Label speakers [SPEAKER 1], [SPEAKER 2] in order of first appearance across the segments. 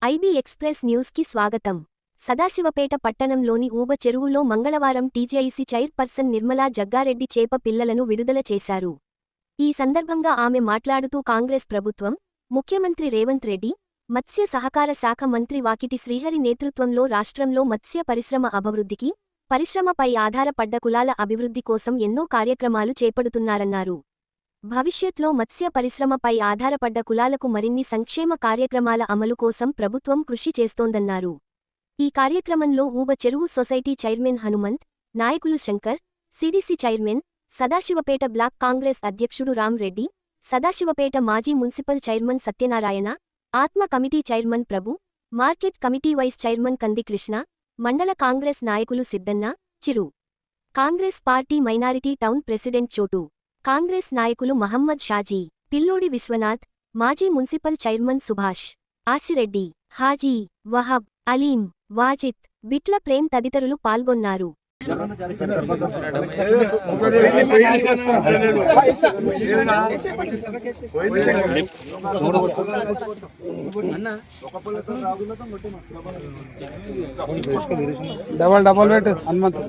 [SPEAKER 1] IB express news కి స్వాగతం. సదాశివపేట పట్టణంలోని ఊబ చెరువులో మంగళవారం టీజేఐసీ చైర్పర్సన్ నిర్మలా జగ్గారెడ్డి చేప పిల్లలను విడుదల చేశారు. ఈ సందర్భంగా ఆమె మాట్లాడుతూ కాంగ్రెస్ ప్రభుత్వం, ముఖ్యమంత్రి రేవంత్ రెడ్డి, మత్స్య సహకార శాఖ మంత్రి వాకిటి శ్రీహరి నేతృత్వంలో రాష్ట్రంలో మత్స్య పరిశ్రమ అభివృద్ధికి, పరిశ్రమపై ఆధారపడ్డ కులాల అభివృద్ధి కోసం ఎన్నో కార్యక్రమాలు చేపడుతున్నారన్నారు. భవిష్యత్లో మత్స్య పరిశ్రమపై ఆధారపడ్డ కులాలకు మరిన్ని సంక్షేమ కార్యక్రమాల అమలు కోసం ప్రభుత్వం కృషి చేస్తోందన్నారు. ఈ కార్యక్రమంలో ఊబ చెరువు సొసైటీ చైర్మన్ హనుమంత్, నాయకులు Shankar, CDC chairman, Sadashivpet block Congress అధ్యక్షుడు రామ్ రెడ్డి, సదాశివపేట మాజీ మున్సిపల్ చైర్మన్ సత్యనారాయణ, ఆత్మ committee chairman Prabhu, market committee vice chairman Kandi Krishna, మండల కాంగ్రెస్ నాయకులు Siddanna, Chiru. Congress party minority town president Chotu, Congress నాయకులు మహమ్మద్ షాజీ, పిల్లోడి విశ్వనాథ్, మాజీ మున్సిపల్ చైర్మన్ సుభాష్, ఆసిరెడ్డి, హాజీ, వహబ్, అలీం, వాజిద్, బిట్ల ప్రేమ్ తదితరులు పాల్గొన్నారు.
[SPEAKER 2] డబల్ రేట్ హనుమంత్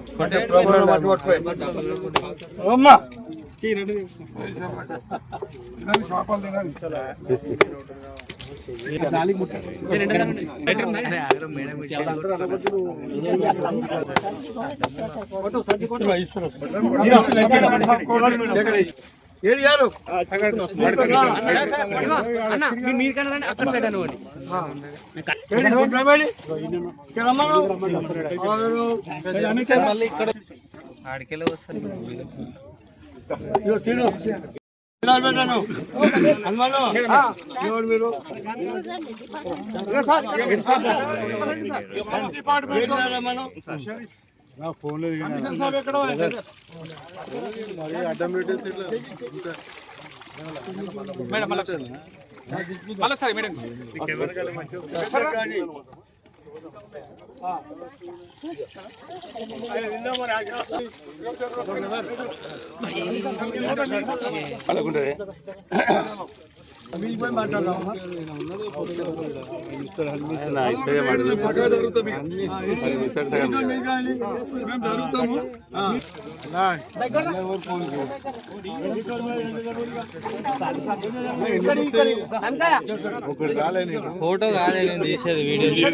[SPEAKER 3] ఆడికెళ్ళి వస్తారు.
[SPEAKER 2] ఫోన్ లేదు అడ్డం
[SPEAKER 3] ఫోటో కాలే నేను తీసేది వీడియో.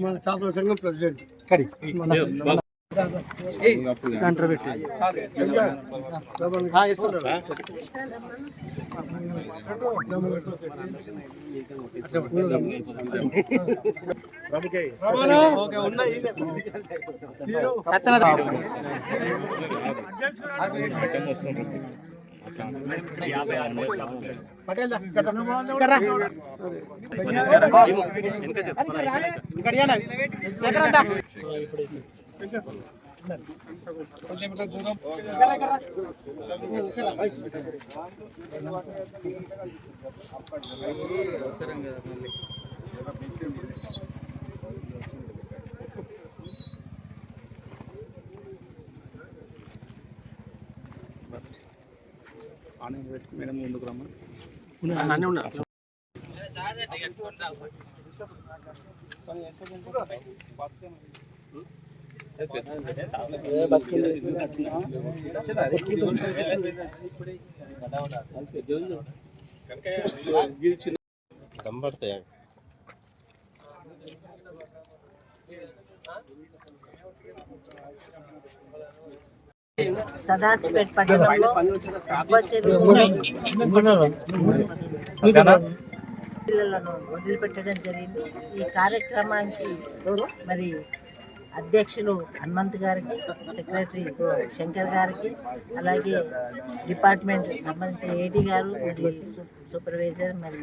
[SPEAKER 2] మన చేపల సంఘం ప్రెసిడెంట్ సెంటర్ పెట్టి మేడం ముందుకు రమ్మా.
[SPEAKER 4] సదాశివపేట పట్టణంలో పిల్లలను వదిలిపెట్టడం జరిగింది. ఈ కార్యక్రమానికి మరి అధ్యక్షులు హనుమంత్ గారికి, సెక్రటరీ శంకర్ గారికి, అలాగే డిపార్ట్మెంట్ సంబంధించిన ఏడీ గారు, మరి సూపర్వైజర్, మరి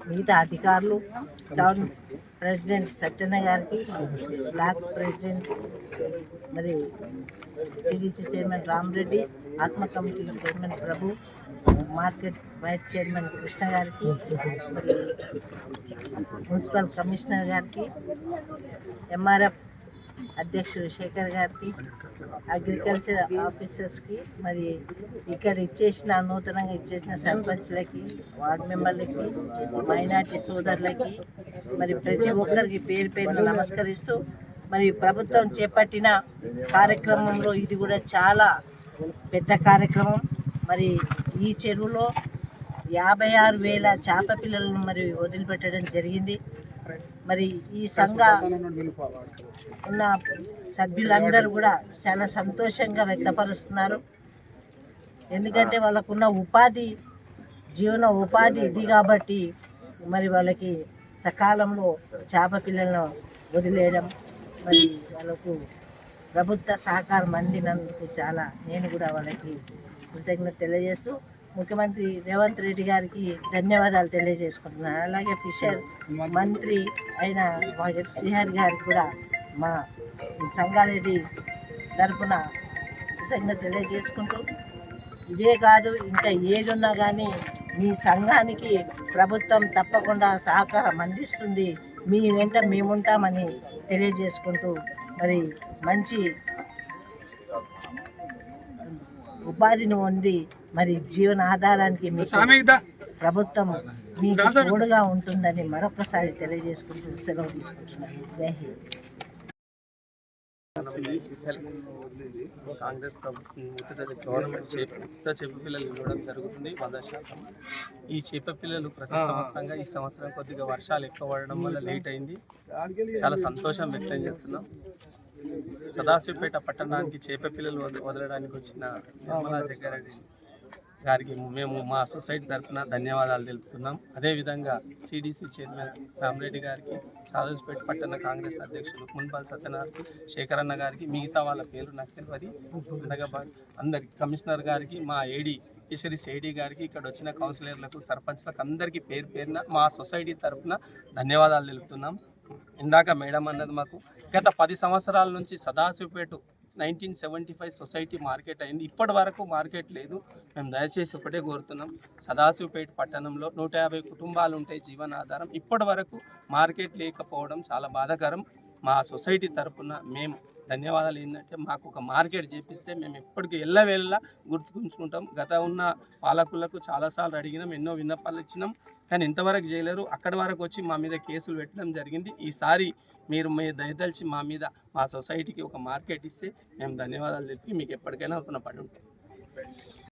[SPEAKER 4] మిగతా అధికారులు, టౌన్ ప్రెసిడెంట్ సత్యన్న గారికి, బ్లాక్ ప్రెసిడెంట్ మరి సిడిసి చైర్మన్ రామరెడ్డి, ఆత్మ committee chairman Prabhu, market vice chairman Krishna గారికి, మరి మున్సిపల్ కమిషనర్ గారికి, ఎంఆర్ఎఫ్ అధ్యక్షుడు శేఖర్ గారికి, అగ్రికల్చర్ ఆఫీసర్స్కి, మరి ఇక్కడ నూతనంగా ఇచ్చేసిన సర్పంచ్లకి, వార్డు మెంబర్లకి, మైనార్టీ సోదరులకి, మరి ప్రతి ఒక్కరికి పేరు పేరున నమస్కరిస్తూ, మరి ప్రభుత్వం చేపట్టిన కార్యక్రమంలో ఇది కూడా చాలా పెద్ద కార్యక్రమం. మరి ఈ చెరువులో 56,000 చేప పిల్లలను మరి వదిలిపెట్టడం జరిగింది. మరి ఈ సంఘ ఉన్న సభ్యులందరూ కూడా చాలా సంతోషంగా వ్యక్తపరుస్తున్నారు. ఎందుకంటే వాళ్ళకున్న జీవన ఉపాధి ఇది కాబట్టి మరి వాళ్ళకి సకాలంలో చేప పిల్లలను వదిలేయడం, మరి వాళ్ళకు ప్రభుత్వ సహకారం అందినందుకు నేను కూడా వాళ్ళకి కృతజ్ఞత తెలియజేస్తూ ముఖ్యమంత్రి రేవంత్ రెడ్డి గారికి ధన్యవాదాలు తెలియజేసుకుంటున్నాను. అలాగే ఫిషర్ మంత్రి అయిన శ్రీహరి గారికి కూడా మా సంగారెడ్డి తరఫున కృతజ్ఞత తెలియజేసుకుంటూ, ఇదే కాదు ఇంకా ఏది ఉన్నా కానీ మీ సంఘానికి ప్రభుత్వం తప్పకుండా సహకారం అందిస్తుంది, మీ వెంట మేముంటామని తెలియజేసుకుంటూ, మరి మంచి ఉపాధిని పొంది మరి జీవన ఆధారానికి ప్రభుత్వం మీకు తోడుగా ఉంటుందని మరొకసారి తెలియజేసుకుంటూ సెలవు తీసుకుంటున్నాను. జై హింద్.
[SPEAKER 2] కాంగ్రెస్ గవర్నమెంట్ చేప పిల్లలు ఇవ్వడం జరుగుతుంది 100%. ఈ చేప పిల్లలు ప్రతి సంవత్సరంగా ఈ సంవత్సరం కొద్దిగా వర్షాలు ఎక్కువ పడడం వల్ల లేట్ అయింది. చాలా సంతోషం వ్యక్తం చేస్తున్నాం. సదాశివపేట పట్టణానికి చేప పిల్లలు వదలడానికి వచ్చిన నిర్మలా జగ్గారెడ్డి గారికి మేము మా సొసైటీ తరఫున ధన్యవాదాలు తెలుపుతున్నాం. అదేవిధంగా సిడిసి చైర్మన్ రామరెడ్డి గారికి, సదాశివపేట పట్టణ కాంగ్రెస్ అధ్యక్షులు మున్సిపల్ సత్యనారాయణ, శేఖరన్న గారికి, మిగతా వాళ్ళ పేరు నాకు తెలియదు, అందరికి, కమిషనర్ గారికి, మా ఏడీ ఫిషరీస్ ఏడీ గారికి, ఇక్కడ వచ్చిన కౌన్సిలర్లకు, సర్పంచ్లకు అందరికీ పేరు పేరున మా సొసైటీ తరఫున ధన్యవాదాలు తెలుపుతున్నాం. ఇందాక మేడం అన్నది, మాకు గత 10 సంవత్సరాల నుంచి సదాశివపేట 1975 సొసైటీ మార్కెట్ అయింది. ఇప్పటి వరకు మార్కెట్ లేదు. మేము దయచేసి ఒకటే కోరుతున్నాం, సదాశివపేట పట్టణంలో 150 కుటుంబాలు ఉంటాయి జీవనాధారం. ఇప్పటి వరకు మార్కెట్ లేకపోవడం చాలా బాధాకరం. మా సొసైటీ తరఫున మేము ధన్యవాదాలు. ఏంటంటే మాకు ఒక మార్కెట్ చేపిస్తే మేము ఎప్పటికీ ఎల్లవేళలా గుర్తుకుంచుకుంటాం. గత ఉన్న పాలకులకు చాలాసార్లు అడిగినాం, ఎన్నో విన్నపాలు ఇచ్చినాం, కానీ ఇంతవరకు చేయలేరు. అక్కడి వరకు వచ్చి మా మీద కేసులు పెట్టడం జరిగింది. ఈసారి మీరు దయదలిచి మా సొసైటీకి ఒక మార్కెట్ ఇస్తే మేము ధన్యవాదాలు చెప్పి మీకు ఎప్పటికైనా పడి ఉంటాం.